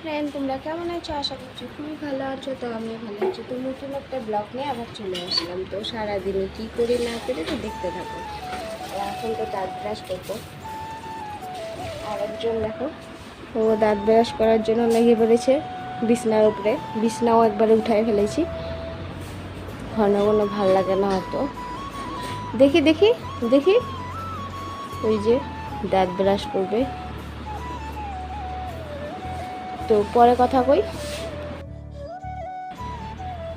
Friend, তোমরা কেমন আছো? আশা করছি খুবই ভালো আছো। তো আমিও ভালো আছি। তো নতুন একটা ব্লগ নিয়ে আবার চলে আসলাম। তো সারাদিনে কী করি না করি তো দেখতে থাকো। এখন তো দাঁত ব্রাশ করবো। আর একজন দেখো, ও দাঁত ব্রাশ করার জন্য লেগে পড়েছে বিছনার উপরে। বিছনাও একবারে উঠায় ফেলেছি। ঘন ঘন ভাল লাগে না অত। দেখি দেখি দেখি, ওই যে দাঁত ব্রাশ করবে। তো পরে কথা কই।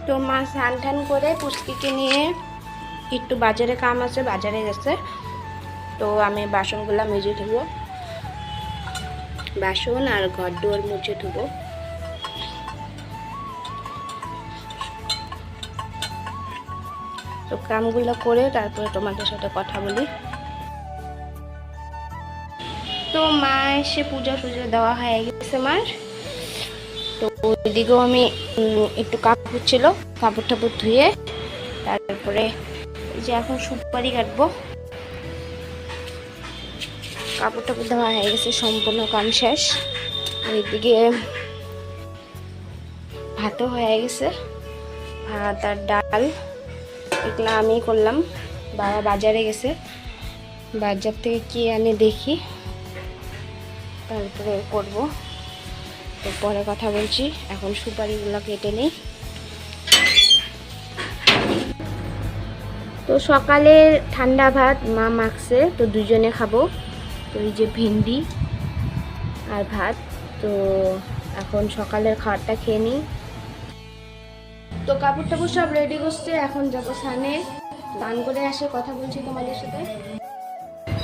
তো মা স্নান টান করে পুষ্টিকে নিয়ে একটু বাজারে কাম আছে, বাজারে গেছে। তো আমি বাসনগুলো মেজে ধুবো, বাসন আর ঘর দুয়ার মুছে ধুবো। তো কামগুলো করে তারপরে তোমাদের সাথে কথা বলি। তো মা এসে পূজা দেওয়া হয়ে গেছে মার। তো ওইদিকেও আমি একটু কাপড় ছিল, কাপড় টাপড় ধুয়ে তারপরে যে এখন সুপারি কাটবো। কাপড় টাপড় দেওয়া হয়ে গেছে, সম্পূর্ণ কাম শেষ। ওইদিকে ভাতও হয়ে গেছে, ভাত আর ডাল এগুলো আমি করলাম। বাবা বাজারে গেছে, বাজার থেকে কি আনে দেখি, তারপরে করবো। তো পরে কথা বলছি, এখন সুপারিগুলো কেটে নিই। তো সকালে ঠান্ডা ভাত মা মাখছে, তো দুজনে খাবো। তো এই যে ভেন্ডি আর ভাত। তো এখন সকালের খাবারটা খেয়ে নিই। তো কাপড় টাপড় সব রেডি করছে, এখন যাবো স্নানে। স্নান করে আসে কথা বলছি তোমাদের সাথে।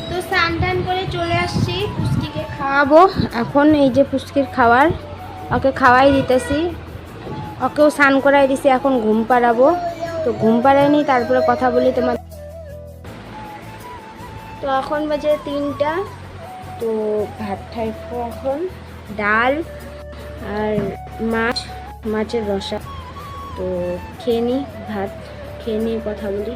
তো স্নান টান করে চলে আসছি, পুষ্টিকে খাওয়াবো। এখন এই যে পুষ্টির খাবার, ওকে খাওয়াই দিতেছি। ওকেও স্নান করাই দিছি, এখন ঘুম পাড়াবো। তো ঘুম পাড়াইনি, তারপরে কথা বলি তোমার। তো এখন বাজে 3টা। তো ভাত খাইবো এখন, ডাল আর মাছের রসা। তো খেয়ে নিই, ভাত খেয়ে নিয়ে কথা বলি।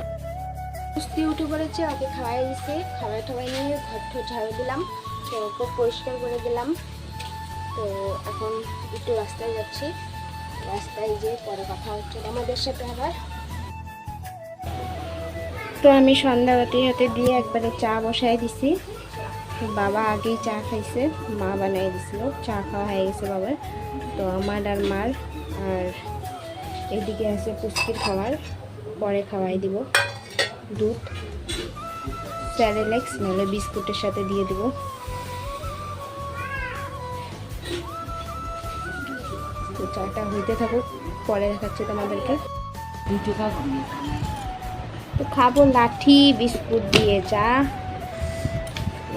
পুষ্টি উঠে পড়েছে, ওকে খাওয়াই দিচ্ছে। খাবার টাবার নিয়ে ঘর ঠর ঝাড়ু দিলাম, তো ওকে পরিষ্কার করে দিলাম। তো এখন একটু রাস্তায় যাচ্ছি, রাস্তায় যেয়ে পরে কথা হচ্ছে আমাদের সাথে আবার। তো আমি সন্ধ্যাবাতি হাতে দিয়ে একবারে চা বসাই দিছি। তো বাবা আগেই চা খাইছে, মা বানাই দিছিল, চা খাওয়া হয়ে গেছে বাবার। তো আমার আর মার, আর এদিকে আছে পুষ্টির খাবার, পরে খাওয়াই দিব। দুধ, স্যারেলেক্স নাহলে বিস্কুটের সাথে দিয়ে দিব। তো চাটা হইতে থাকুক, পরে দেখাচ্ছে তোমাদেরকে। তো খাবো লাঠি বিস্কুট দিয়ে চা।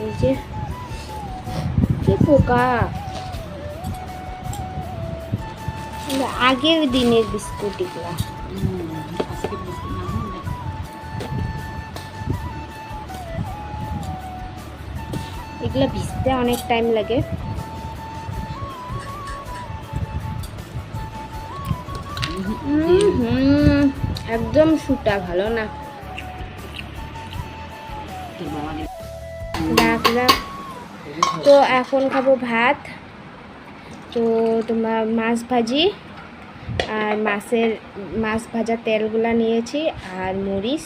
এই যে কি পোকা, আগের দিনের বিস্কুট এগুলা। এগুলা ভিজতে অনেক টাইম লাগে। একদম সুটা ভালো না। তো এখন খাবো ভাত। তো তোমার মাছ ভাজি আর মাছ ভাজা তেলগুলা নিয়েছি, আর মরিচ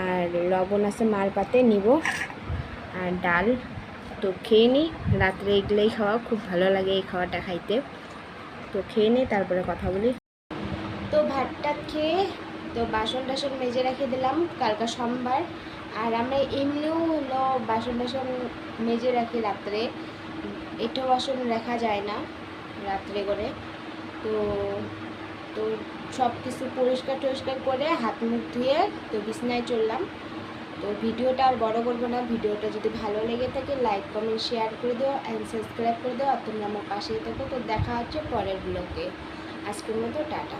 আর লবণ আছে মার পাতে নিব, আর ডাল। তো খেয়ে নিই, রাত্রে এগুলোই খাওয়া খুব ভালো লাগে, এই খাওয়াটা খাইতে। তো খেয়ে নিই, তারপরে কথা বলি। তো ভাতটা খেয়ে তো বাসন টাসন মেজে রেখে দিলাম, কালকে সোমবার। আর আমরা এমনিও হলো বাসন টাসন মেজে রাখি রাত্রে, এটাও বাসন রাখা যায় না রাত্রে করে। তো তো সব কিছু পরিষ্কার টরিষ্কার করে হাত মুখ ধুয়ে তো বিছনায় চললাম। তো ভিডিওটা আর বড় করবো না। ভিডিওটা যদি ভালো লেগে থাকে লাইক কমেন্ট শেয়ার করে দিও, অ্যান্ড সাবস্ক্রাইব করে দিও। আর তোমরা আমার পাশেই থাকো। তো দেখা হচ্ছে পরের ব্লগে। আজকের মতো টাটা।